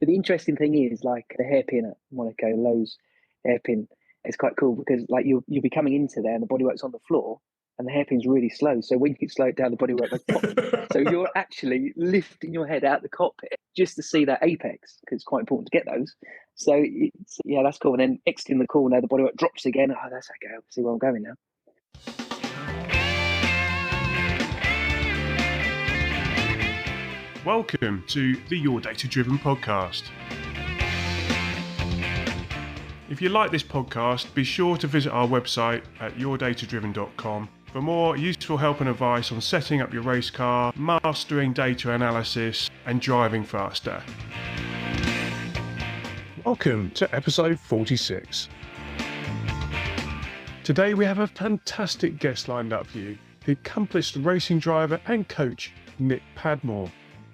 But the interesting thing is, like the hairpin at Monaco, Lowe's hairpin, it's quite cool because like you'll be coming into there and the bodywork's on the floor and the hairpin's really slow. So when you slow it down, the bodywork goes pop. So you're actually lifting your head out the cockpit just to see that apex because it's quite important to get those. So yeah, that's cool. And then exiting the corner, the bodywork drops again. Oh, that's okay. I'll see where I'm going now. Welcome to the Your Data Driven podcast. If you like this podcast, be sure to visit our website at yourdatadriven.com for more useful help and advice on setting up your race car, mastering data analysis, and driving faster. Welcome to episode 46. Today we have a fantastic guest lined up for you, the accomplished racing driver and coach, Nick Padmore.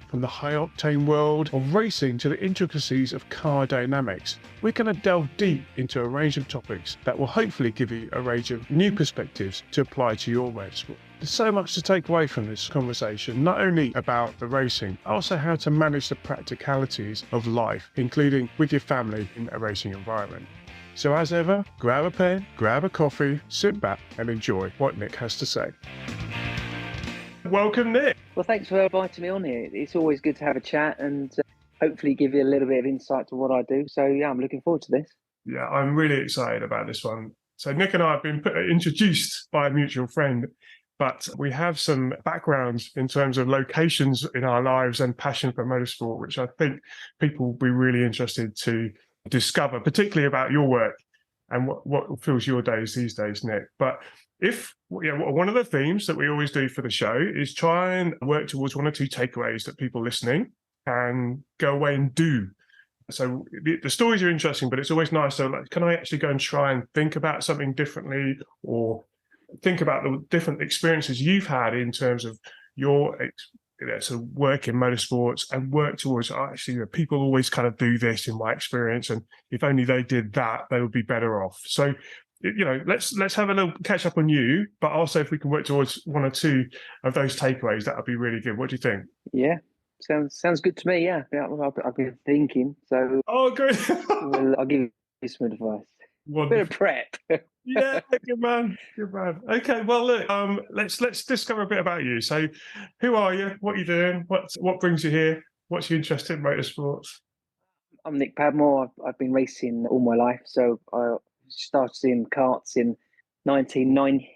From the high-octane world of racing to the intricacies of car dynamics, we're going to delve deep into a range of topics that will hopefully give you a range of new perspectives to apply to your motorsport. There's so much to take away from this conversation, not only about the racing, but also how to manage the practicalities of life, including with your family in a racing environment. So as ever, grab a pen, grab a coffee, sit back and enjoy what Nick has to say. Welcome, Nick. Well, thanks for inviting me on here. It's always good to have a chat and hopefully give you a little bit of insight to what I do. So, yeah, I'm looking forward to this. Yeah, I'm really excited about this one. So Nick and I have been introduced by a mutual friend, but we have some backgrounds in terms of locations in our lives and passion for motorsport, which I think people will be really interested to discover, particularly about your work and what fills your days these days, Nick. But one of the themes that we always do for the show is try and work towards one or two takeaways that people listening can go away and do. So the stories are interesting, but it's always nice to can I actually go and try and think about something differently or think about the different experiences you've had in terms of your sort of work in motorsports and work towards actually people always kind of do this in my experience, and if only they did that, they would be better off. So let's have a little catch up on you, but also if we can work towards one or two of those takeaways, that would be really good. What do you think? Yeah, sounds good to me. Yeah, I've been thinking. So good. I'll give you some advice. Wonderful. Bit of prep. Yeah, good man. Okay, well look, let's discover a bit about you. So, who are you? What are you doing? What brings you here? What's your interest in motorsports? I'm Nick Padmore. I've been racing all my life. So I started in karts in 1990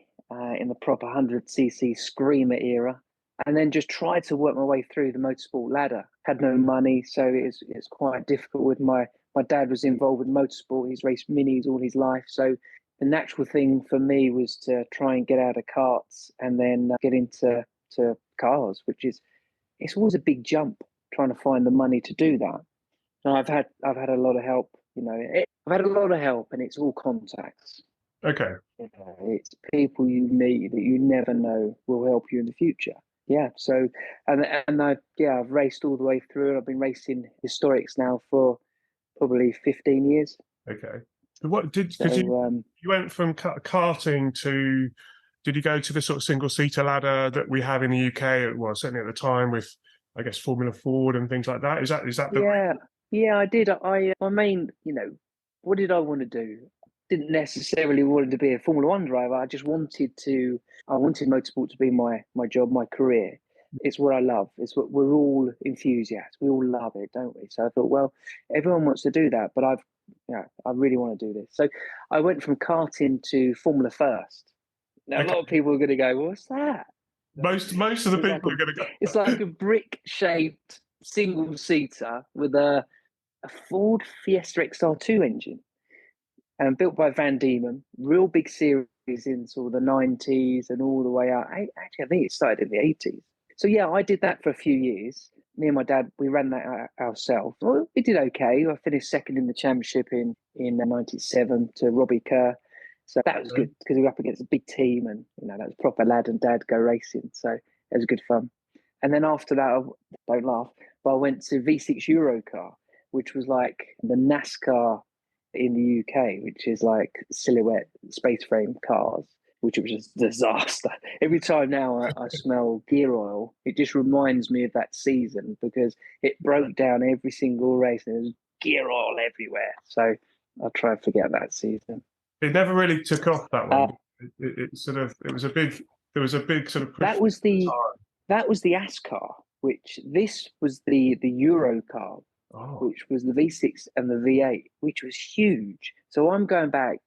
in the proper 100cc screamer era, and then just tried to work my way through the motorsport ladder. Had no money, so it's quite difficult. With my dad was involved with motorsport. He's raced minis all his life, so the natural thing for me was to try and get out of karts and then get into cars, which it's always a big jump trying to find the money to do that. And I've had a lot of help. I've had a lot of help, and it's all contacts. Okay. It's people you meet that you never know will help you in the future. Yeah. So, I've raced all the way through. I've been racing historics now for probably 15 years. Okay. What did you went from karting to? Did you go to the sort of single-seater ladder that we have in the UK? Well, certainly at the time with, I guess, Formula Ford and things like that. Is that the? Yeah, I did. My main, what did I want to do? Didn't necessarily want to be a Formula One driver. I just wanted motorsport to be my job, my career. It's what I love. It's what we're all enthusiasts. We all love it, don't we? So I thought, well, everyone wants to do that, but I really want to do this. So I went from karting to Formula First. Now, A lot of people are going to go, what's that? Most of the people are going to go. It's like a brick-shaped single-seater with a Ford Fiesta XR2 engine, and built by Van Diemen. Real big series in sort of the 90s and all the way out. Actually, I think it started in the 80s. So yeah, I did that for a few years. Me and my dad, we ran that ourselves. Well, we did okay. I finished second in the championship in 97 to Robbie Kerr. So that was good because we were up against a big team, and that was proper lad and dad go racing. So it was good fun. And then after that, don't laugh, but I went to V6 Eurocar, which was like the NASCAR in the UK, which is like silhouette space frame cars. which was a disaster. Every time now I smell gear oil, it just reminds me of that season because it broke down every single race and there was gear oil everywhere. So I'll try and forget that season. It never really took off, that one. It was a big, there was a big sort of push. That was the AS car, which this was the Euro car, which was the V6 and the V8, which was huge. So I'm going back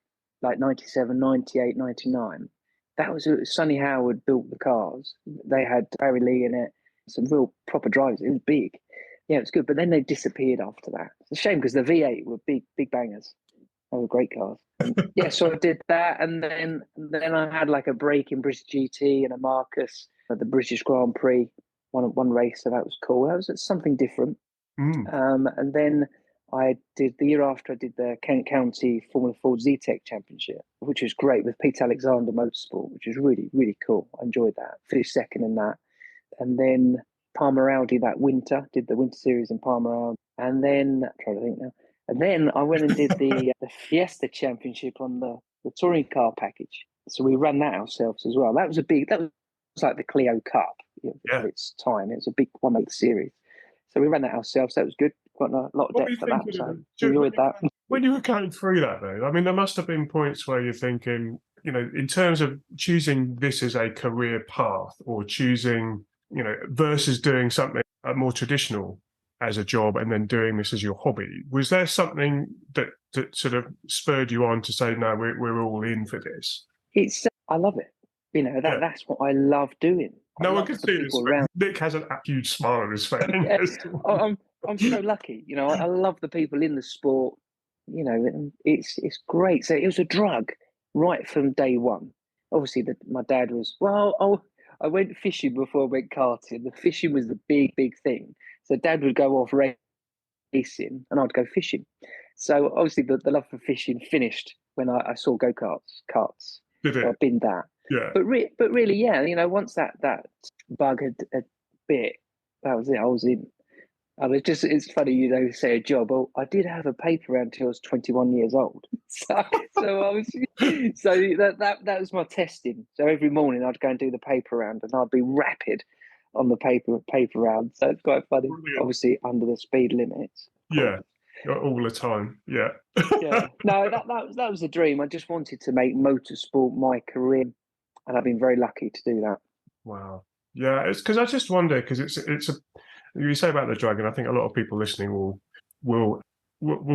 like 97, 98, 99. That was Sonny Howard built the cars. They had Barry Lee in it, some real proper drivers. It was big. Yeah, it was good. But then they disappeared after that. It's a shame because the V8 were big bangers. They were great cars. Yeah, so I did that, and then I had like a break in British GT and a Marcus at the British Grand Prix, one race, so that was cool. That was something different. And then I did the year after I did the Kent County Formula Ford Z-Tech Championship, which was great with Pete Alexander Motorsport, which was really, really cool. I enjoyed that. Finished second in that. And then Palmer Audi that winter, did the Winter Series in Palmer Audi. And then, I'm trying to think now. And then I went and did the Fiesta Championship on the touring car package. So we ran that ourselves as well. That was like the Clio Cup at its time. It was a big 1/8 series. So we ran that ourselves. That was good. Got a lot of depth for that. So enjoyed that. When you were going through that, though, I mean, there must have been points where you're thinking, in terms of choosing this as a career path or choosing, versus doing something more traditional as a job and then doing this as your hobby. Was there something that sort of spurred you on to say, no, we're all in for this? I love it. That's what I love doing. No one can see this. Nick has a huge smile on his face. I'm so lucky. I love the people in the sport. It's great. So it was a drug right from day one. Obviously, my dad was, I went fishing before I went karting. The fishing was the big thing. So Dad would go off racing and I'd go fishing. So obviously the love for fishing finished when I saw carts. Did it? So I've been that. Yeah. But really, yeah. Once that bug had bit, that was it. I was in. It's funny, say a job. Well, I did have a paper round until I was 21 years old. So I was. So that was my testing. So every morning I'd go and do the paper round, and I'd be rapid on the paper round. So it's quite funny. Brilliant. Obviously under the speed limits. Yeah, all the time. Yeah. Yeah. No, that was a dream. I just wanted to make motorsport my career, and I've been very lucky to do that. Wow. Yeah, it's because I just wonder because it's a. You say about the drug, and I think a lot of people listening will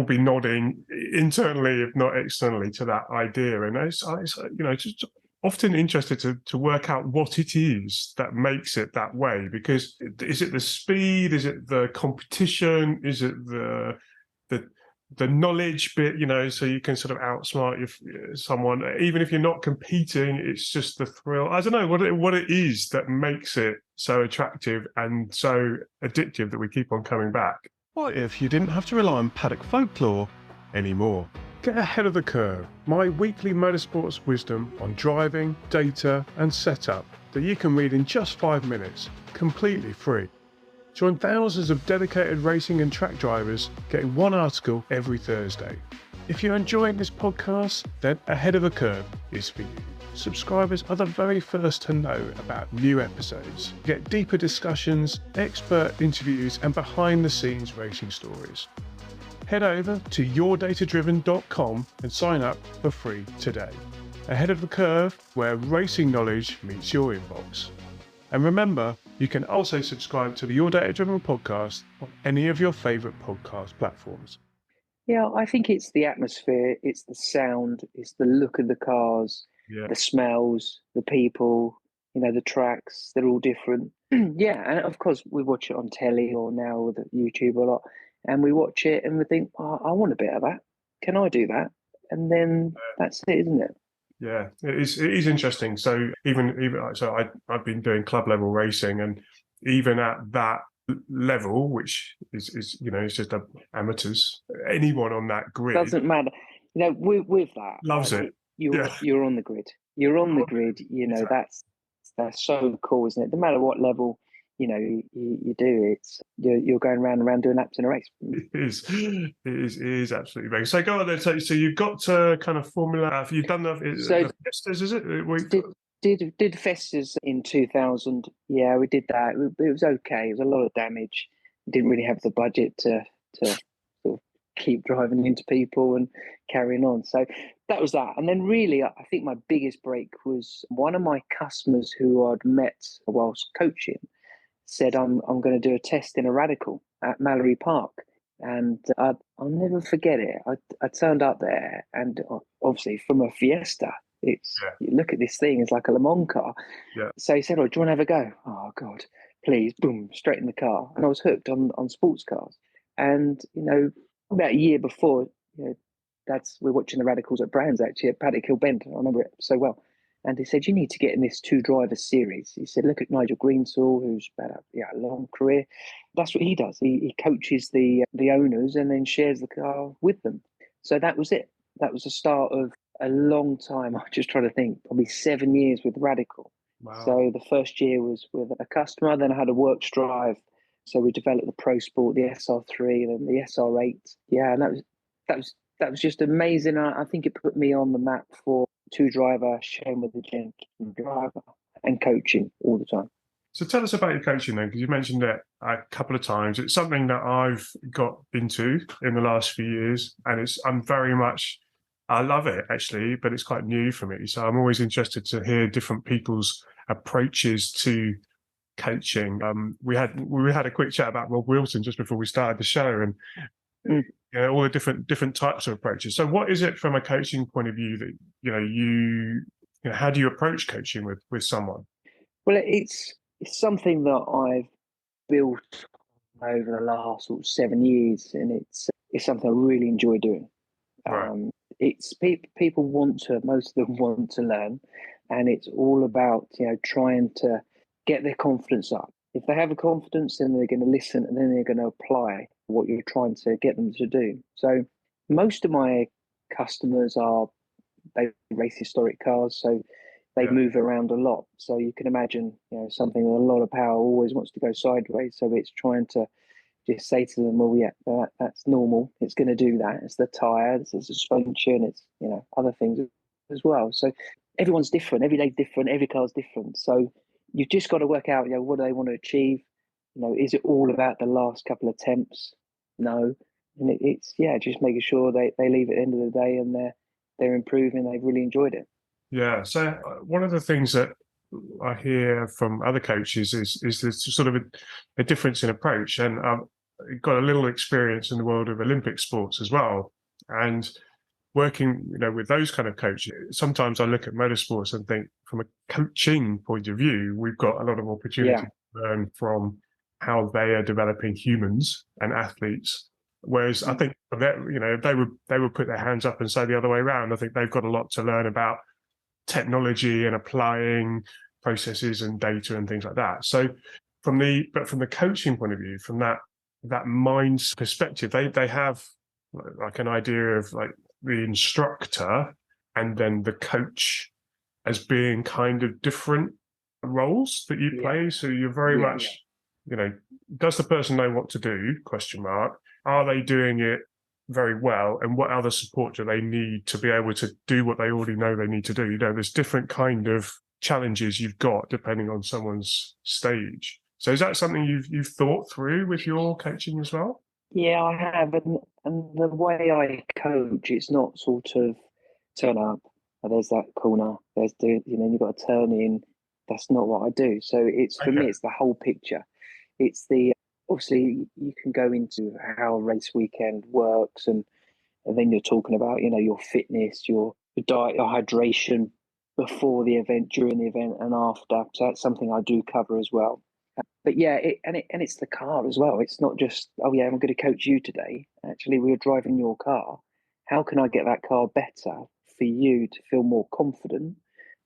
be nodding internally, if not externally, to that idea. And it's just often interested to work out what it is that makes it that way. Because is it the speed? Is it the competition? Is it the knowledge bit? So you can sort of outsmart someone, even if you're not competing. It's just the thrill. I don't know what it is that makes it so attractive and so addictive that we keep on coming back. What if you didn't have to rely on paddock folklore anymore? Get ahead of the curve. My weekly motorsports wisdom on driving, data, and setup that you can read in just 5 minutes, completely free. Join thousands of dedicated racing and track drivers getting one article every Thursday. If you're enjoying this podcast, then Ahead of the Curve is for you. Subscribers are the very first to know about new episodes. Get deeper discussions, expert interviews, and behind-the-scenes racing stories. Head over to yourdatadriven.com and sign up for free today. Ahead of the Curve, where racing knowledge meets your inbox. And remember, you can also subscribe to the Your Data Driven podcast on any of your favourite podcast platforms. Yeah, I think it's the atmosphere, it's the sound, it's the look of the cars, the smells, the people, the tracks, they're all different. Yeah, and of course we watch it on telly or now with YouTube a lot, and we watch it and we think, I want a bit of that. Can I do that? And then that's it, isn't it? Yeah, it is interesting. So I've been doing club level racing, and even at that level, which is it's just amateurs, anyone on that grid doesn't matter. With that, loves it. You're on the grid. You're on the grid. Exactly. That's so cool, isn't it? No matter what level, you do. It's you're going round and round doing laps in a race. It is absolutely amazing. So go on then. So you've got to kind of formula. You've done the Festas, is it? Did Festas in 2000. Yeah, we did that. It was okay. It was a lot of damage. We didn't really have the budget to sort of keep driving into people and carrying on. So that was that. And then really, I think my biggest break was one of my customers who I'd met whilst coaching said, I'm going to do a test in a radical at Mallory Park. And I'll never forget it. I turned up there, and obviously from a Fiesta, you look at this thing, it's like a Le Mans car. Yeah. So he said, "Oh, do you want to have a go?" Oh God, please! Boom, straight in the car, and I was hooked on sports cars. And about a year before, we're watching the radicals at Brands actually at Paddock Hill Bend. I remember it so well. And he said, you need to get in this 2-driver series. He said, look at Nigel Greensall, who's had a long career. That's what he does. He coaches the owners and then shares the car with them. So that was it. That was the start of a long time. I'm just trying to think, probably 7 years with Radical. Wow. So the first year was with a customer. Then I had a works drive. So we developed the Pro Sport, the SR3, and then the SR8. Yeah, and that was just amazing. I think it put me on the map for 2-driver, sharing with the gentleman driver, and coaching all the time. So tell us about your coaching then, because you mentioned it a couple of times. It's something that I've got into in the last few years, and I love it actually, but it's quite new for me. So I'm always interested to hear different people's approaches to coaching. We had a quick chat about Rob Wilson just before we started the show, and all the different types of approaches. So what is it from a coaching point of view that how do you approach coaching with someone? Well, it's something that I've built over the last 7 years, and it's something I really enjoy doing. Right. It's most of them want to learn, and it's all about trying to get their confidence up. If they have a confidence, then they're going to listen, and then they're going to apply what you're trying to get them to do. So most of my customers they race historic cars, so they move around a lot. So you can imagine, something with a lot of power always wants to go sideways. So it's trying to just say to them, well, yeah, that's normal. It's going to do that. It's the tyre, it's the suspension, it's other things as well. So everyone's different. Every day's different. Every car's different. So you've just got to work out, what do they want to achieve? Is it all about the last couple of attempts? No. And it's just making sure they leave at the end of the day and they're improving. They've really enjoyed it. Yeah. So one of the things that I hear from other coaches is there's sort of a difference in approach, and I've got a little experience in the world of Olympic sports as well, and working with those kind of coaches. Sometimes I look at motorsports and think, from a coaching point of view, we've got a lot of opportunity to learn from how they are developing humans and athletes. Whereas I think that if they would put their hands up and say the other way around. I think they've got a lot to learn about technology and applying processes and data and things like that. So from the coaching point of view, from that mind's perspective, they have like an idea of like the instructor and then the coach as being kind of different roles that you play. So you're very much, does the person know what to do? ? Are they doing it very well, and what other support do they need to be able to do what they already know they need to do? There's different kind of challenges you've got depending on someone's stage. So is that something you've thought through with your coaching as well? Yeah, I have, and the way I coach, it's not sort of turn up. There's that corner. you've got to turn in. That's not what I do. So for me, it's the whole picture. It's obviously you can go into how a race weekend works, and then you're talking about your fitness, your diet, your hydration before the event, during the event, and after. So that's something I do cover as well. But it's the car as well. It's not just, I'm going to coach you today. Actually, we're driving your car. How can I get that car better for you to feel more confident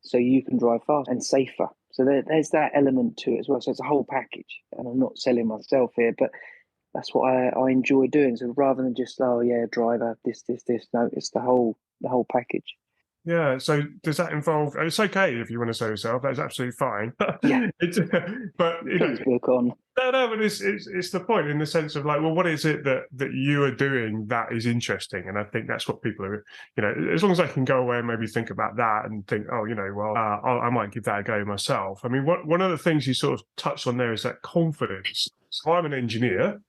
so you can drive faster and safer? So there's that element to it as well. So it's a whole package, and I'm not selling myself here, but that's what I enjoy doing. So rather than just, driver, this, no, it's the whole package. Yeah. So does that involve? It's okay if you want to say yourself. That's absolutely fine. Yeah. But Please book on. No, but it's the point in the sense of like, well, what is it that you are doing that is interesting? And I think that's what people are, as long as I can go away and maybe think about that and think, oh, well, I might give that a go myself. I mean, one of the things you sort of touched on there is that confidence. So I'm an engineer,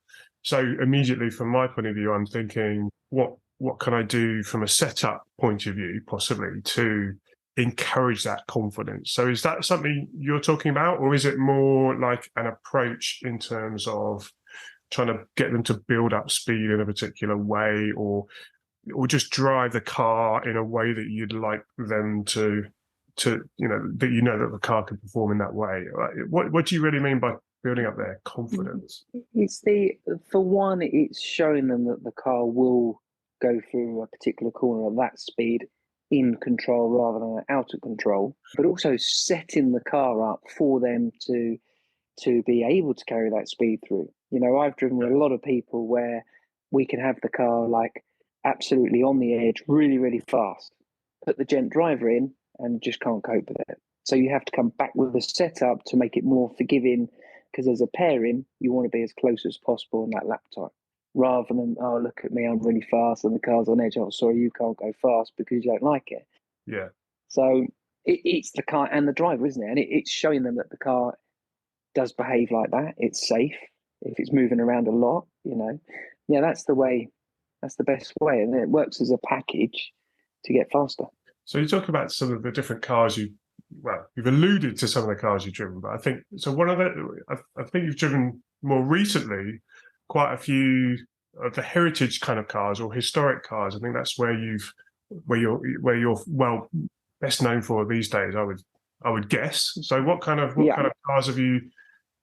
so immediately from my point of view, I'm thinking, what can I do from a setup point of view, possibly to encourage that confidence? So is that something you're talking about, or is it more like an approach in terms of trying to get them to build up speed in a particular way, or just drive the car in a way that you'd like them to that that the car can perform in that way? What do you really mean by building up their confidence? It's for one, it's showing them that the car will go through a particular corner at that speed in control rather than out of control, but also setting the car up for them to be able to carry that speed through. I've driven with a lot of people where we can have the car like absolutely on the edge, really, really fast, put the gent driver in and just can't cope with it. So you have to come back with a setup to make it more forgiving, because as a pairing, you want to be as close as possible on that lap time, rather than, oh, look at me, I'm really fast and the car's on edge. Oh, sorry, you can't go fast because you don't like it. Yeah. So it's the car and the driver, isn't it? And it's showing them that the car does behave like that. It's safe if it's moving around a lot, Yeah, that's the way. That's the best way. And it works as a package to get faster. So you talk about some of the different cars you've alluded to some of the cars you've driven, but I think, so I think you've driven more recently quite a few of the heritage kind of cars or historic cars. I think that's where you're well best known for these days, I would guess. So what kind of cars have you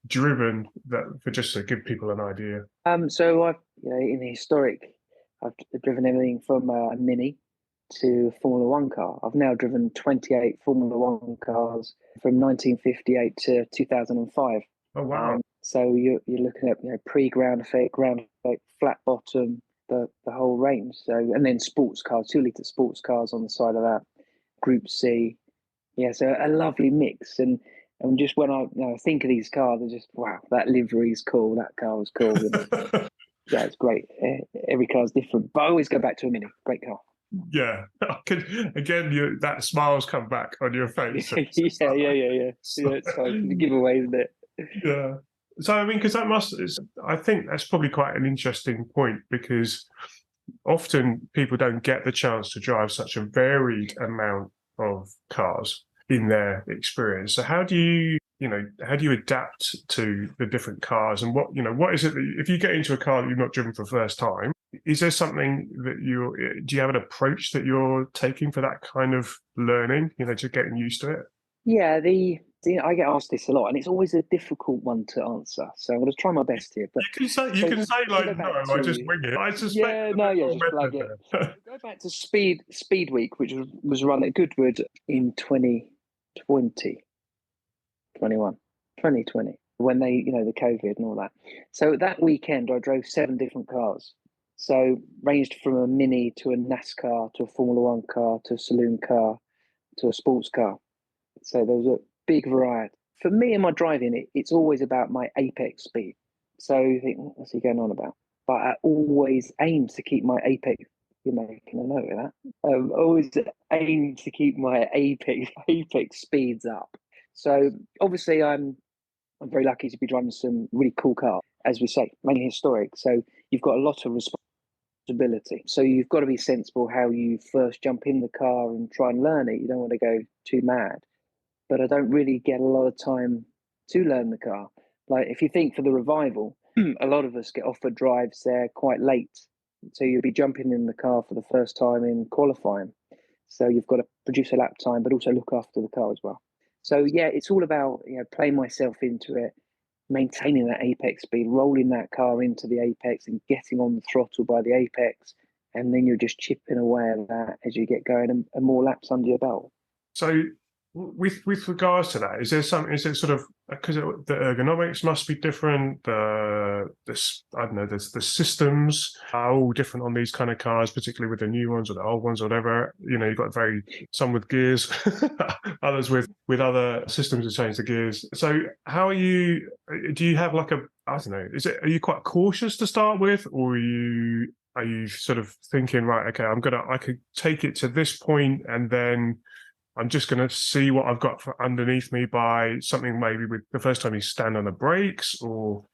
driven, that for just to give people an idea? So I've in the historic, I've driven everything from a Mini to a Formula One car. I've now driven 28 Formula One cars from 1958 to 2005. Oh wow! So you're looking at pre-ground effect, ground effect, flat bottom, the whole range. So, and then sports cars, 2-litre sports cars on the side of that, Group C. Yeah, so a lovely mix. And just when I think of these cars, I just, wow, that livery's cool, that car was cool. Yeah, it's great. Every car's different, but I always go back to a Mini. Great car. Yeah, again, that smile's come back on your face. Yeah. It's like the giveaway, isn't it? Yeah. So I mean, because I think that's probably quite an interesting point, because often people don't get the chance to drive such a varied amount of cars in their experience. So how do you adapt to the different cars, and what is it that, if you get into a car that you've not driven for the first time, is there something that do you have an approach that you're taking for that kind of learning, to getting used to it? Yeah, I get asked this a lot, and it's always a difficult one to answer. So I'm going to try my best here. But you can say like, no, I just wing it. I suspect. Just flag it. Go back to Speed Week, which was run at Goodwood in 2020, when they, the COVID and all that. So that weekend, I drove 7 different cars. So ranged from a Mini to a NASCAR to a Formula One car to a saloon car to a sports car. So there was a big variety. For me and my driving, it's always about my apex speed. So you think, what's he going on about? But I always aim to keep my apex. You're making a note of that. I always aim to keep my apex speeds up. So obviously, I'm very lucky to be driving some really cool cars, as we say, mainly historic. So you've got a lot of responsibility. So you've got to be sensible how you first jump in the car and try and learn it. You don't want to go too mad. But I don't really get a lot of time to learn the car. Like if you think for the revival, a lot of us get offered drives there quite late. So you'll be jumping in the car for the first time in qualifying. So you've got to produce a lap time, but also look after the car as well. So yeah, it's all about playing myself into it, maintaining that apex speed, rolling that car into the apex and getting on the throttle by the apex. And then you're just chipping away at that as you get going and more laps under your belt. So with regards to that, is there something? Is it sort of because the ergonomics must be different? I don't know. The systems are all different on these kind of cars, particularly with the new ones or the old ones or whatever. You know, you've got some with gears, others with other systems to change the gears. So how are you? Do you have like I don't know. Are you quite cautious to start with, or are you sort of thinking, right, okay, I could take it to this point and then I'm just going to see what I've got underneath me by something maybe with the first time you stand on the brakes or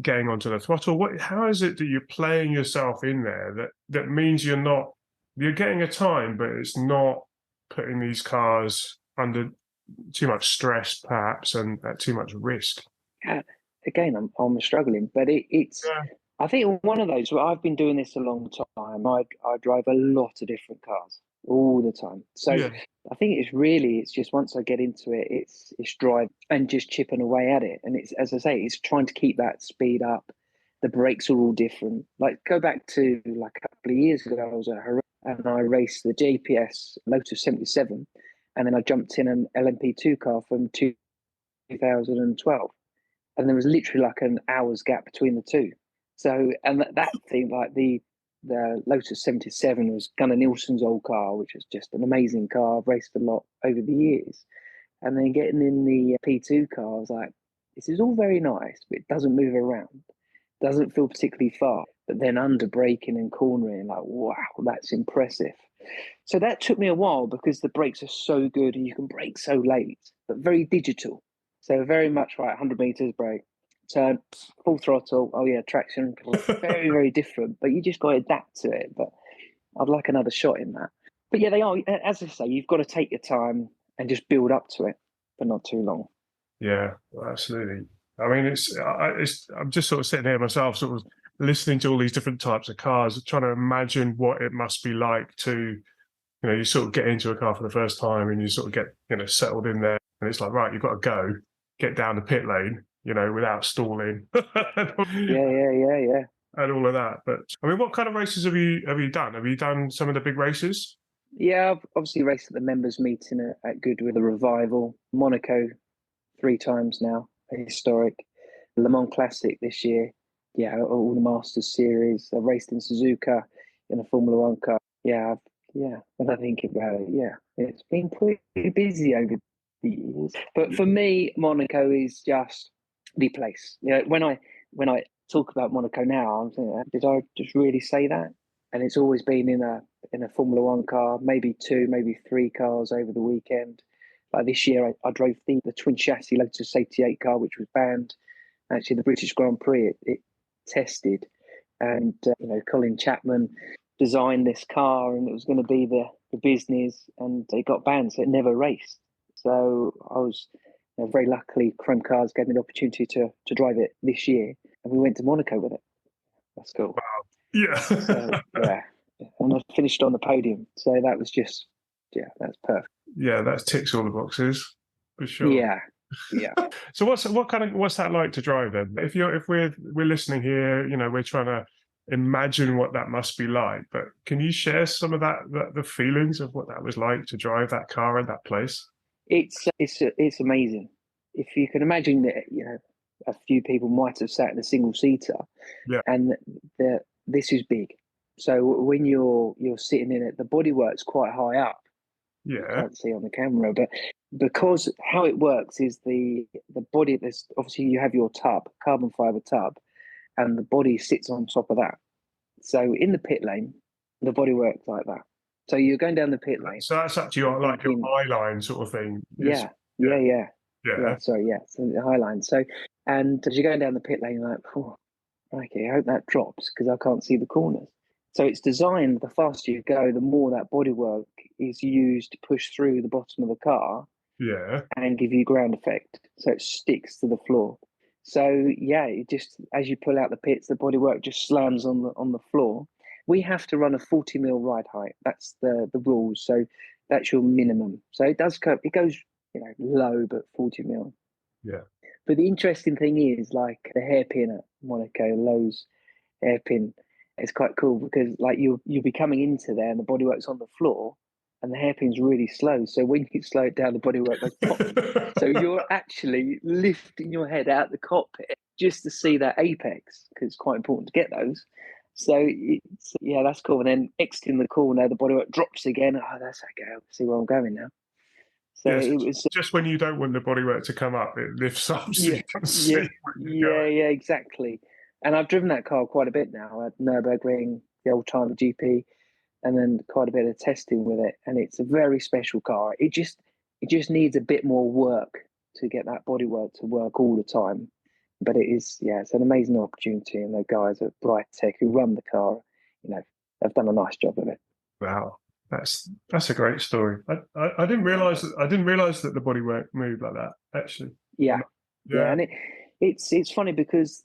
getting onto the throttle. How is it that you're playing yourself in there that means you're getting a time, but it's not putting these cars under too much stress perhaps and at too much risk? Again, I'm struggling, but it's. Yeah. I think one of those. Well, I've been doing this a long time. I drive a lot of different cars all the time. So Yeah. I think it's just once I get into it, it's drive and just chipping away at it. And it's, as I say, it's trying to keep that speed up. The brakes are all different. Like go back to like a couple of years ago, I was at Harrow and I raced the JPS Lotus 77, and then I jumped in an LMP2 car from 2012. And there was literally like an hour's gap between the two. So, and that thing, like the Lotus 77 was Gunnar Nilsson's old car, which was just an amazing car. I've raced a lot over the years. And then getting in the P2 car, I was like, this is all very nice, but it doesn't move around. Doesn't feel particularly fast. But then under braking and cornering, like, wow, that's impressive. So that took me a while because the brakes are so good and you can brake so late, but very digital. So very much right, 100 meters brake, turn, full throttle. Oh yeah, traction, very, very different. But you just got to adapt to it. But I'd like another shot in that. But yeah, they are, as I say, you've got to take your time and just build up to it, but not too long. Yeah, absolutely. I mean, I'm just sort of sitting here myself, sort of listening to all these different types of cars, trying to imagine what it must be like to, you sort of get into a car for the first time and you sort of get, settled in there. And it's like, right, you've got to go, get down the pit lane, without stalling. Yeah. And all of that. But I mean, what kind of races have you done? Have you done some of the big races? Yeah, I've obviously raced at the members' meeting at Goodwood, the Revival, Monaco 3 times now, a historic. Le Mans Classic this year. Yeah, all the Masters series. I've raced in Suzuka in a Formula One car. Yeah, when I think about it, yeah, it's been pretty busy over the years. But for me, Monaco is just the place. When I talk about Monaco now, I'm thinking, did I just really say that? And it's always been in a Formula One car, maybe 2, maybe 3 cars over the weekend. Like this year, I drove the twin chassis Lotus 88 car, which was banned. Actually, the British Grand Prix, it tested, and Colin Chapman designed this car, and it was going to be the business, and it got banned, so it never raced. So I was very luckily, Chrome Cars gave me the opportunity to drive it this year, and we went to Monaco with it. That's cool. Wow. Yeah. So, yeah, and I finished on the podium, so that was just, that's perfect. Yeah, that ticks all the boxes for sure. Yeah. So what's that like to drive then? If we're listening here, we're trying to imagine what that must be like. But can you share some of the feelings of what that was like to drive that car at that place? It's amazing. If you can imagine that, a few people might have sat in a single seater, yeah, and this is big. So when you're sitting in it, the bodywork's quite high up. Yeah, you can't see on the camera, but because how it works is the body. There's obviously you have your tub, carbon fiber tub, and the body sits on top of that. So in the pit lane, the body works like that. So you're going down the pit lane. So that's up to your eye line sort of thing. Yeah. So the high line. So, and as you're going down the pit lane, you're like, oh, okay, I hope that drops because I can't see the corners. So it's designed, the faster you go, the more that bodywork is used to push through the bottom of the car. Yeah. And give you ground effect. So it sticks to the floor. So yeah, it just, as you pull out the pits, the bodywork just slams on the floor. We have to run a 40 mil ride height. That's the rules. So that's your minimum. So it goes low, but 40 mil. Yeah. But the interesting thing is, like the hairpin at Monaco, Lowe's hairpin, it's quite cool because like you'll be coming into there and the bodywork's on the floor, and the hairpin's really slow. So when you slow it down, the bodywork goes pop. So you're actually lifting your head out the cockpit just to see that apex, because it's quite important to get those. So yeah, that's cool. And then exiting the corner, the bodywork drops again. Oh, that's okay. I see where I'm going now. So yes, it was just when you don't want the bodywork to come up, it lifts up so you can see where you're going. yeah, exactly. And I've driven that car quite a bit now at Nürburgring, the old time GP, and then quite a bit of testing with it. And it's a very special car. It just needs a bit more work to get that bodywork to work all the time. But it's an amazing opportunity, and the guys at Bright Tech who run the car, have done a nice job of it. Wow, that's a great story. I didn't realize that the bodywork moved like that. Actually, yeah. And it's funny because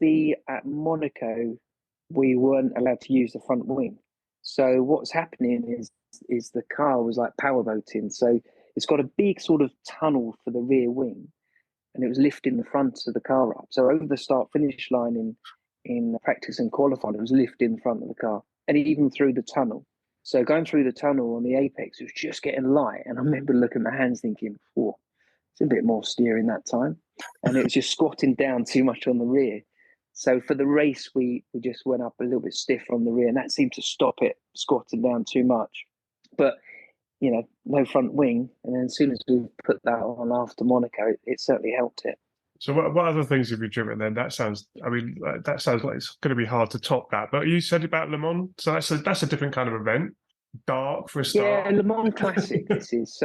at Monaco we weren't allowed to use the front wing. So what's happening is the car was like power boating. So it's got a big sort of tunnel for the rear wing, and it was lifting the front of the car up. So over the start-finish line in practice and qualifying, it was lifting the front of the car, and even through the tunnel. So going through the tunnel on the apex, it was just getting light. And I remember looking at my hands thinking, it's a bit more steering that time. And it was just squatting down too much on the rear. So for the race, we just went up a little bit stiffer on the rear, and that seemed to stop it squatting down too much. But no front wing. And then as soon as we put that on after Monaco, it certainly helped it. So what other things have you driven then? That sounds like it's going to be hard to top that. But you said about Le Mans, so that's a different kind of event. Dark for a start. Yeah, Le Mans Classic. This is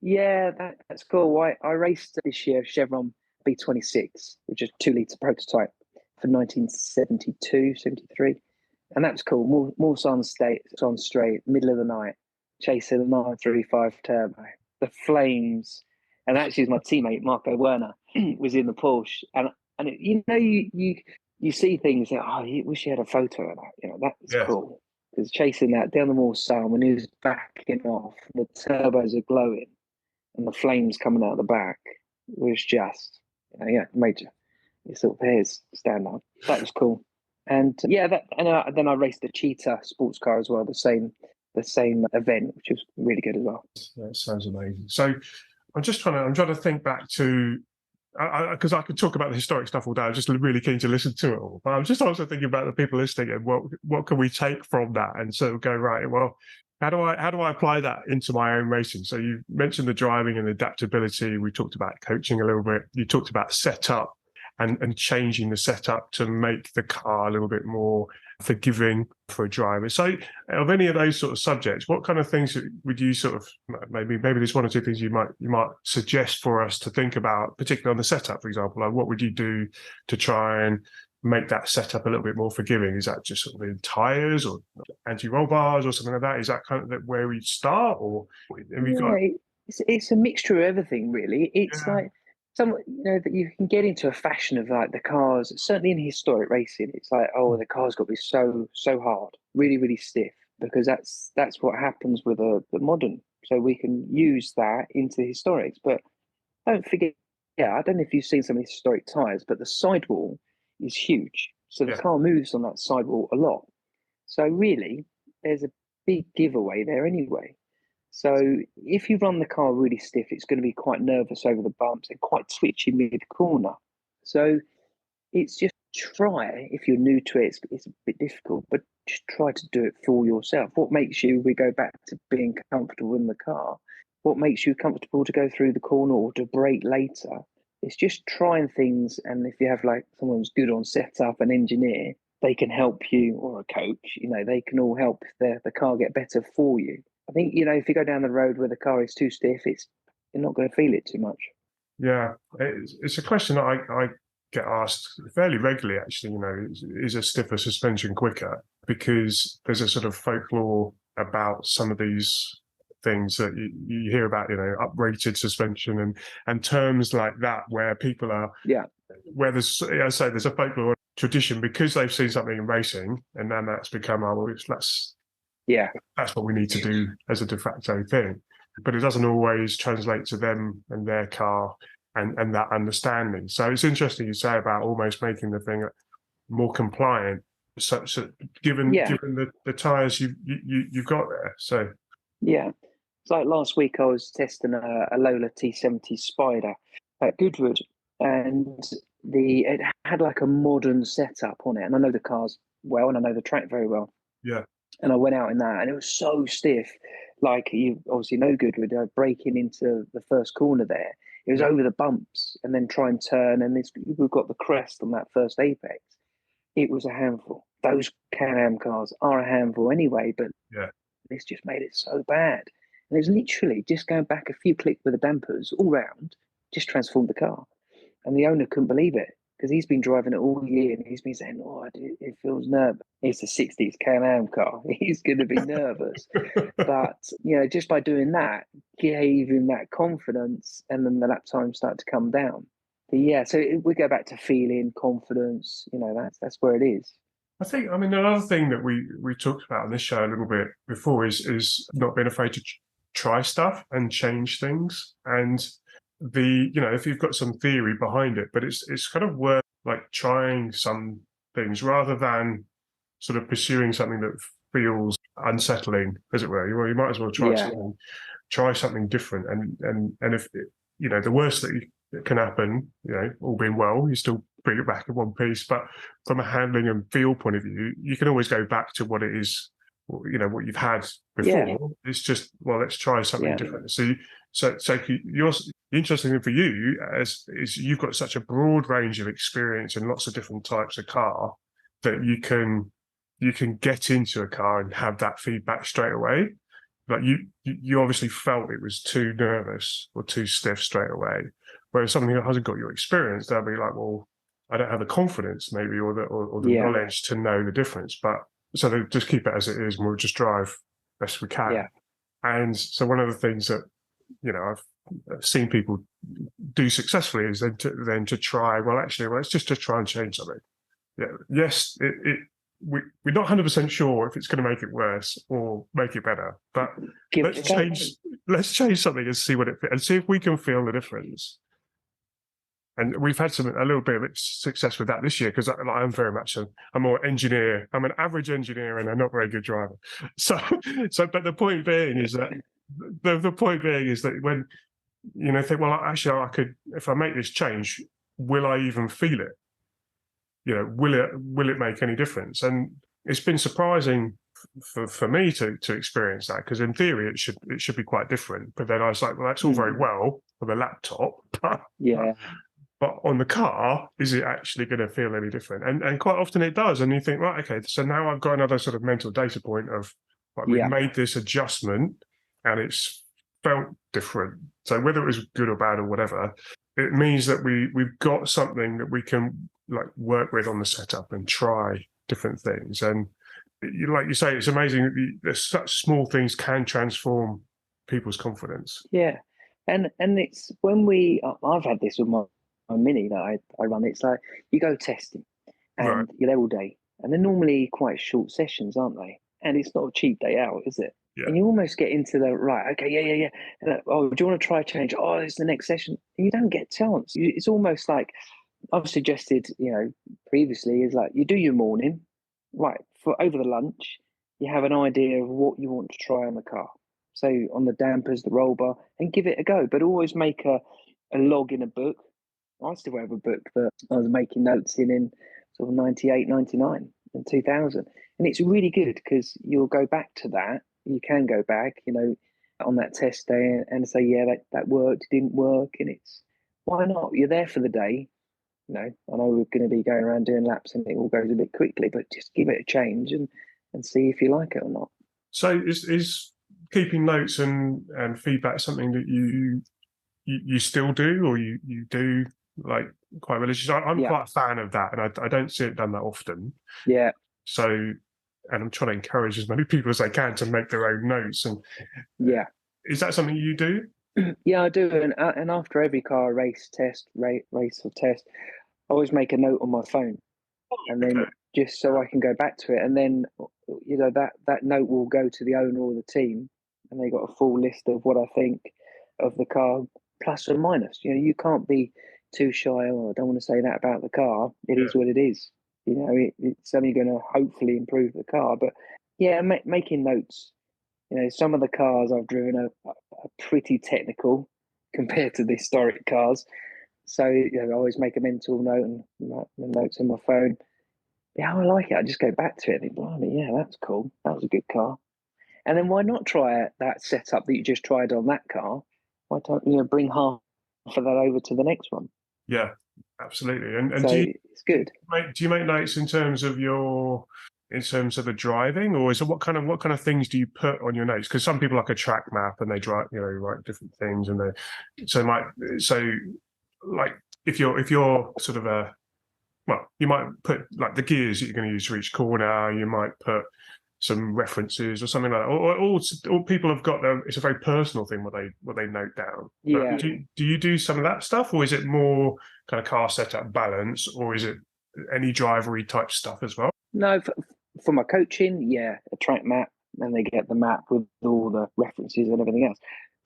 that's cool. I raced this year Chevron B26, which is a 2-litre prototype for 1972, 73, and that was cool. Mulsanne straight, middle of the night, chasing a 935 turbo, the flames. And actually, my teammate Marco Werner was in the Porsche, and you see things that you wish you had a photo of that. That was cool, because chasing that down the Mulsanne when he was backing off, the turbos are glowing, and the flames coming out the back was just major. Your sort of hairs stand up. That was cool, and then I raced the Cheetah sports car as well, the same event, which was really good as well. That sounds amazing. So I'm trying to think back to, because I could talk about the historic stuff all day. I'm just really keen to listen to it all. But I'm just also thinking about the people listening and what can we take from that, and sort of go, right, well, how do I apply that into my own racing? So you mentioned the driving and adaptability. We talked about coaching a little bit. You talked about setup and changing the setup to make the car a little bit more forgiving for a driver. So of any of those sort of subjects, what kind of things would you sort of, maybe there's one or two things you might suggest for us to think about, particularly on the setup, for example? Like what would you do to try and make that setup a little bit more forgiving? Is that just sort of in tyres or anti-roll bars or something like that? Is that kind of where we start, or have you got? It's a mixture of everything, really. It's like that you can get into a fashion of like the cars, certainly in historic racing. It's like, the car's got to be so hard, really, really stiff, because that's what happens with the modern. So we can use that into historics, but don't forget. Yeah, I don't know if you've seen some of the historic tyres, but the sidewall is huge. So the car moves on that sidewall a lot. So really, there's a big giveaway there anyway. So if you run the car really stiff, it's going to be quite nervous over the bumps and quite twitchy mid-corner. So it's just try. If you're new to it, it's a bit difficult, but just try to do it for yourself. What makes you, we go back to being comfortable in the car, what makes you comfortable to go through the corner or to brake later? It's just trying things. And if you have like someone who's good on setup, an engineer, they can help you, or a coach, they can all help the car get better for you. I think, if you go down the road where the car is too stiff, you're not going to feel it too much. Yeah, it's a question that I get asked fairly regularly, actually. Is a stiffer suspension quicker? Because there's a sort of folklore about some of these things that you hear about, uprated suspension and terms like that, where people are, where there's a folklore tradition because they've seen something in racing, and then that's become, that's what we need to do as a de facto thing. But it doesn't always translate to them and their car and that understanding. So it's interesting you say about almost making the thing more compliant, so given the tyres you've got there. So It's like last week I was testing a Lola T70 Spider at Goodwood, and it had like a modern setup on it, and I know the cars well, and I know the track very well. Yeah. And I went out in that, and it was so stiff. Like, you obviously know Goodwood, breaking into the first corner there. It was over the bumps, and then try and turn, and we've got the crest on that first apex. It was a handful. Those Can-Am cars are a handful anyway, but this just made it so bad. And it was literally just going back a few clicks with the dampers all round, just transformed the car. And the owner couldn't believe it, because he's been driving it all year, and he's been saying, "Oh, it feels nervous." It's a '60s Can-Am car. He's going to be nervous. But, just by doing that, gave him that confidence, and then the lap time started to come down. But so we go back to feeling, confidence, that's where it is. I think, another thing that we talked about on this show a little bit before is not being afraid to try stuff and change things. And if you've got some theory behind it, but it's kind of worth like trying some things rather than sort of pursuing something that feels unsettling, as it were. You might as well try something different. And if the worst that can happen, all being well, you still bring it back in one piece. But from a handling and feel point of view, you can always go back to what it is, what you've had before. Yeah. It's just, let's try something different. So the interesting thing for you is you've got such a broad range of experience in lots of different types of car that you can get into a car and have that feedback straight away. Like you obviously felt it was too nervous or too stiff straight away. Whereas something that hasn't got your experience, they'll be like, well, I don't have the confidence maybe or the knowledge to know the difference. But so they just keep it as it is and we'll just drive best we can. Yeah. And so one of the things that, I've seen people do successfully is then to try, it's just to try and change something. Yeah. Yes, we're not 100% sure if it's going to make it worse or make it better, but let's change something and see and see if we can feel the difference. And we've had a little bit of success with that this year because I'm very much I'm more engineer. I'm an average engineer and a not very good driver. So, but the point being is that when think, actually, I could, if I make this change, will I even feel it? Will it make any difference? And it's been surprising for me to experience that, because in theory it should be quite different. But then I was like, that's all very well for the laptop, but on the car, is it actually going to feel any different? And quite often it does. And you think, right, okay, so now I've got another sort of mental data point of we've made this adjustment and it's felt different. So whether it was good or bad or whatever, it means that we've got something that we can work with on the setup and try different things. And like you say, it's amazing that such small things can transform people's confidence. Yeah. And it's when I've had this with my Mini that I run. It's like you go testing and you're there all day, and they're normally quite short sessions, aren't they? And it's not a cheap day out, is it? Yeah. And you almost get into the okay, and do you want to try a change? Oh, it's the next session. And you don't get a chance. It's almost like I've suggested, previously, is like you do your morning, right? For over the lunch, you have an idea of what you want to try on the car. So on the dampers, the roll bar, and give it a go. But always make a log in a book. I still have a book that I was making notes in sort of 98, 99 and 2000. And it's really good because you'll go back to that. You can go back, on that test day and say, that worked, didn't work. And it's, why not? You're there for the day. I know we're going to be going around doing laps and it all goes a bit quickly, but just give it a change and see if you like it or not. So is keeping notes and feedback something that you still do, or you do quite religiously? I'm quite a fan of that, and I don't see it done that often. Yeah. So, and I'm trying to encourage as many people as I can to make their own notes. And is that something you do? Yeah, I do. And after every car race or test, I always make a note on my phone, and then just so I can go back to it, and then that note will go to the owner or the team, and they got a full list of what I think of the car, plus or minus. You can't be too shy. I don't want to say that about the car. It is what it is. It's only going to hopefully improve the car. But making notes some of the cars I've driven are pretty technical compared to the historic cars. So I always make a mental note and my notes on my phone. Yeah, I like it. I just go back to it and think, blimey, yeah, that's cool. That was a good car. And then why not try that setup that you just tried on that car? Why don't you bring half of that over to the next one? Yeah, absolutely. And so it's good. Do you make notes in terms of the driving, or is it what kind of things do you put on your notes? Because some people like a track map and they drive, write different things, and like if you're sort of you might put like the gears that you're going to use for each corner. You might put some references or something like that. Or people have got it's a very personal thing what they note down. Yeah. Do you do some of that stuff, or is it more kind of car setup balance, or is it any drivery type stuff as well? No, for my coaching, yeah, a track map, and they get the map with all the references and everything else.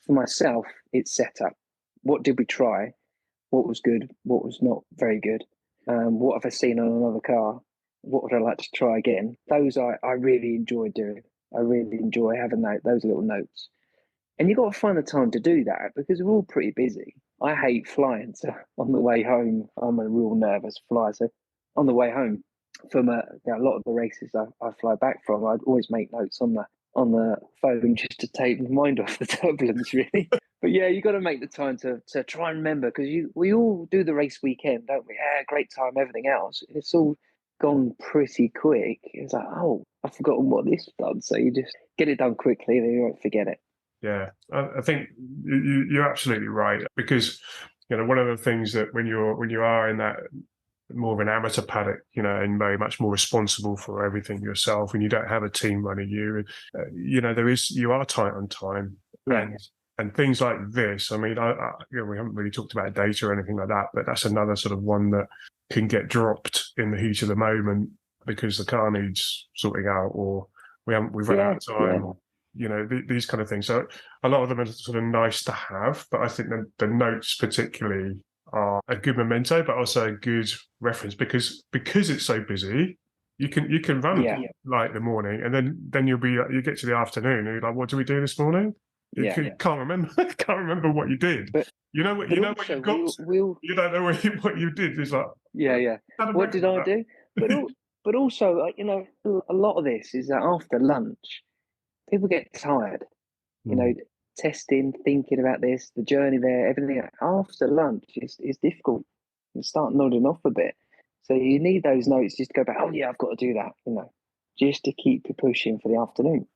For myself, it's setup. What did we try? What was good? What was not very good? What have I seen on another car? What would I like to try again? Those I really enjoy doing. I really enjoy having those little notes. And you've got to find the time to do that because we're all pretty busy. I hate flying. So on the way home, I'm a real nervous flyer. So on the way home from a lot of the races I fly back from, I'd always make notes on the phone just to take my mind off the turbulence, really. But yeah, you got to make the time to try and remember, because we all do the race weekend, don't we? Yeah, great time, everything else. It's all gone pretty quick. It's like, oh, I've forgotten what this done. So you just get it done quickly, then you won't forget it. Yeah, I think you're absolutely right, because one of the things that when you are in that more of an amateur paddock, and very much more responsible for everything yourself, and you don't have a team running you, you are tight on time. Yeah. And things like this, I mean, we haven't really talked about data or anything like that, but that's another sort of one that can get dropped in the heat of the moment because the car needs sorting out, or we've run out of time, or these kind of things. So a lot of them are sort of nice to have, but I think the notes particularly are a good memento, but also a good reference because it's so busy. You can run like the morning, and then you get to the afternoon, and you're like, what do we do this morning? You can't remember. Can't remember what you did. But what you got. You don't know what you did. It's like What did I do? But also, a lot of this is that after lunch, people get tired. Testing, thinking about this, the journey there, everything after lunch is difficult. You start nodding off a bit. So you need those notes just to go back. Oh yeah, I've got to do that. Just to keep you pushing for the afternoon.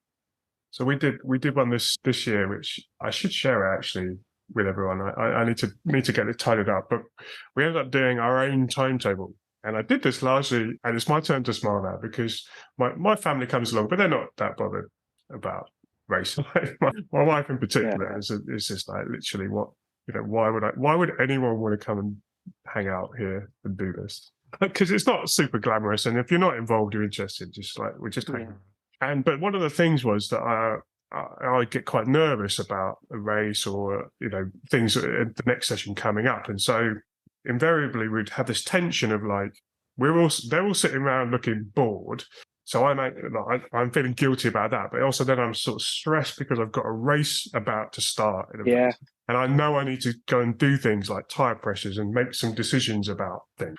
So we did one this year, which I should share actually with everyone. I need to get it tidied up, but we ended up doing our own timetable. And I did this largely, and it's my turn to smile now because my family comes along, but they're not that bothered about racing. My wife in particular is just like literally why would anyone want to come and hang out here and do this? Because it's not super glamorous, and if you're not involved, you're interested. We're just hanging around. But one of the things was that I get quite nervous about a race or things at the next session coming up, and so invariably we'd have this tension of like they're all sitting around looking bored. So I'm feeling guilty about that, but also then I'm sort of stressed because I've got a race about to start. And I know I need to go and do things like tire pressures and make some decisions about things.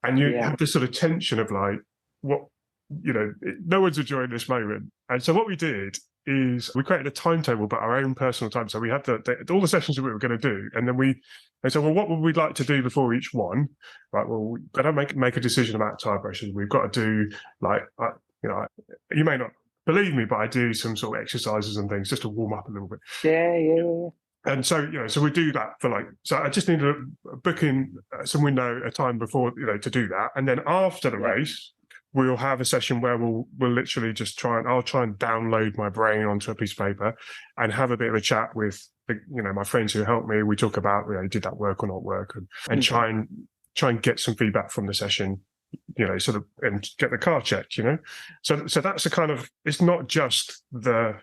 And you have this sort of tension of like, no one's enjoying this moment. And so what we did is we created a timetable, but our own personal time. So we had all the sessions that we were going to do. And then they said, well, what would we like to do before each one? Right. Well, we've got to make a decision about tire pressures. We've got to do you may not believe me, but I do some sort of exercises and things just to warm up a little bit. Yeah. And so, so we do that so I just need to book in some window of time before, to do that. And then after the race, we'll have a session where we'll literally just I'll try and download my brain onto a piece of paper and have a bit of a chat with, my friends who helped me. We talk about, did that work or not work, and try and get some feedback from the session, sort of, and get the car checked, So that's a kind of, it's not just the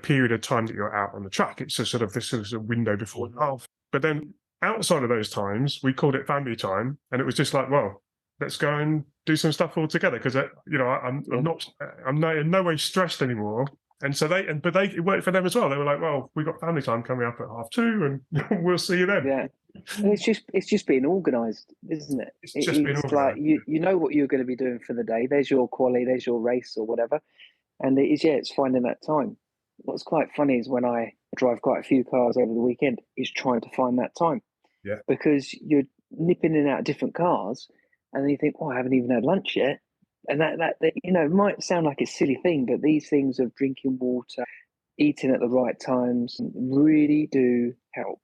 period of time that you're out on the track. It's a sort of this is a window before and after. But then outside of those times, we called it family time, and it was just like, well, let's go and do some stuff all together because I'm in no way stressed anymore And so it worked for them as well. They were like, well, we got family time coming up at 2:30 and we'll see you then. Yeah. And it's just being organised, isn't it? It's just being It's like organised. you know what you're going to be doing for the day. There's your quali, there's your race or whatever. And it's finding that time. What's quite funny is when I drive quite a few cars over the weekend, is trying to find that time. Yeah. Because you're nipping in and out of different cars and then you think, I haven't even had lunch yet. And that it might sound like a silly thing, but these things of drinking water, eating at the right times really do help.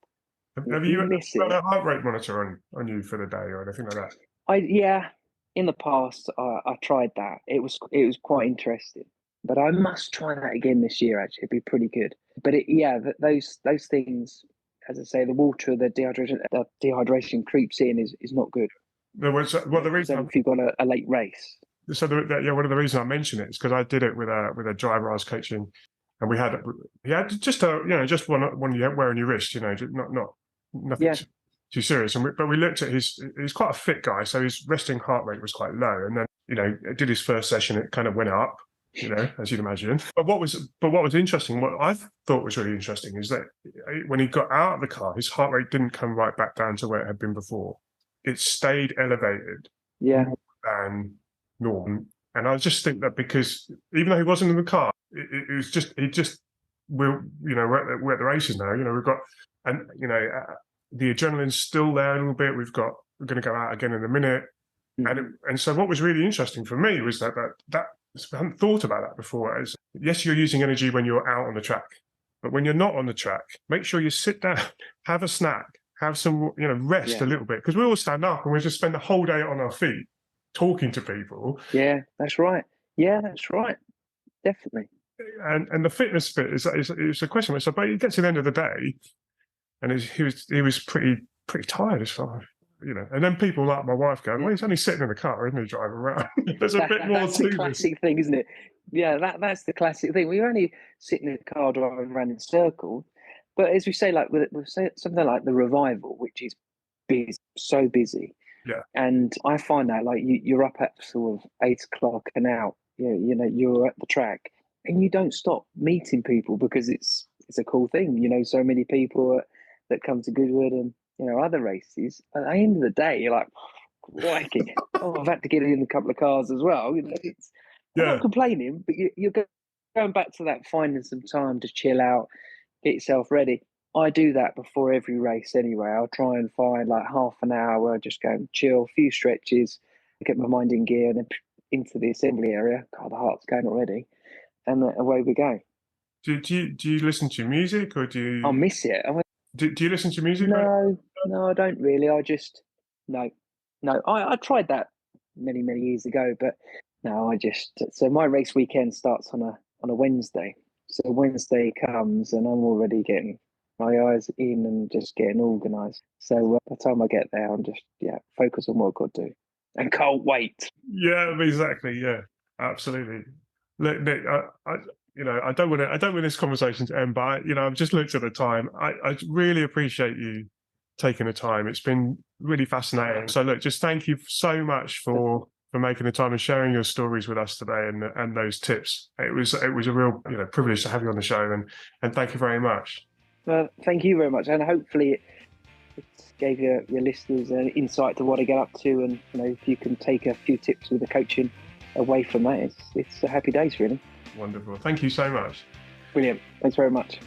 Have you got a heart rate monitor on you for the day or anything like that? In the past I tried that. It was quite interesting, but I must try that again this year. Actually, it'd be pretty good. But those things, as I say, the water, the dehydration creeps in is not good. The reason if you've got a late race. So one of the reasons I mention it is because I did it with a driver I was coaching, and he had just one you wear on your wrist, nothing too serious. But we looked at he's quite a fit guy, so his resting heart rate was quite low, and then did his first session, it kind of went up, as you'd imagine. But what was interesting, what I thought was really interesting, is that when he got out of the car, his heart rate didn't come right back down to where it had been before. It stayed elevated. Yeah. And norm. And I just think that because even though he wasn't in the car, it was just we're at the races now. We've got the adrenaline's still there a little bit. We're going to go out again in a minute. Mm-hmm. And so what was really interesting for me was that I hadn't thought about that before. As yes, you're using energy when you're out on the track, but when you're not on the track, make sure you sit down, have a snack, have some rest a little bit, because we all stand up and we just spend the whole day on our feet talking to people. Yeah, that's right. Definitely. And the fitness bit is a question. But he gets to the end of the day, and he was pretty tired as far, And then people like my wife go, "Well, he's only sitting in the car, isn't he, driving around?" There's a bit more to the classic thing, isn't it? Yeah, that's the classic thing. We're only sitting in the car driving around in circles. But as we say, like with something like the revival, which is busy, so busy. Yeah. And I find that like you're up at sort of 8 o'clock and out, you're at the track and you don't stop meeting people because it's a cool thing. So many people that come to Goodwood and, other races. At the end of the day, you're like, crikey, I've had to get in a couple of cars as well. I'm not complaining, but you're going back to that, finding some time to chill out, get yourself ready. I do that before every race anyway. I'll try and find like half an hour where I just go and chill, a few stretches, get my mind in gear, and then into the assembly area. God, the heart's going already. And away we go. Do you listen to music, or do you... I'll miss it. Do you listen to music? No, I don't really. No. I tried that many, many years ago, but no, so my race weekend starts on a Wednesday. So Wednesday comes and I'm already getting my eyes in and just getting organised. So by the time I get there, I'm just focus on what I've got to do and can't wait. Yeah, exactly. Yeah, absolutely. Look, Nick, I don't want this conversation to end, but I've just looked at the time. I really appreciate you taking the time. It's been really fascinating. So look, just thank you so much for making the time and sharing your stories with us today and those tips. It was a real privilege to have you on the show, and thank you very much. Well, thank you very much, and hopefully it gave your listeners an insight to what I get up to, and if you can take a few tips with the coaching away from that, it's a happy days, really. Wonderful. Thank you so much. Brilliant. Thanks very much.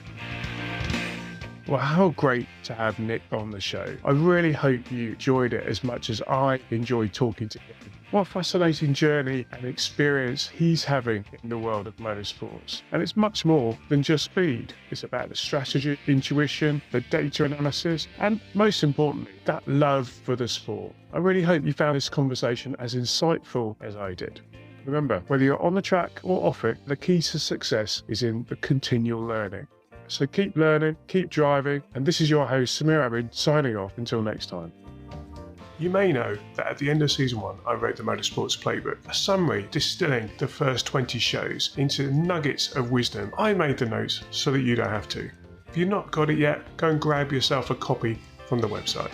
Well, how great to have Nick on the show. I really hope you enjoyed it as much as I enjoyed talking to him. What a fascinating journey and experience he's having in the world of motorsports. And it's much more than just speed. It's about the strategy, intuition, the data analysis, and most importantly, that love for the sport. I really hope you found this conversation as insightful as I did. Remember, whether you're on the track or off it, the key to success is in the continual learning. So keep learning, keep driving, and this is your host, Samir Abid, signing off until next time. You may know that at the end of season 1, I wrote the Motorsports Playbook, a summary distilling the first 20 shows into nuggets of wisdom. I made the notes so that you don't have to. If you've not got it yet, go and grab yourself a copy from the website.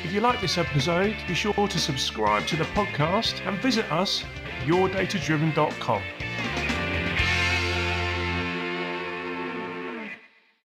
If you like this episode, be sure to subscribe to the podcast and visit us at yourdatadriven.com.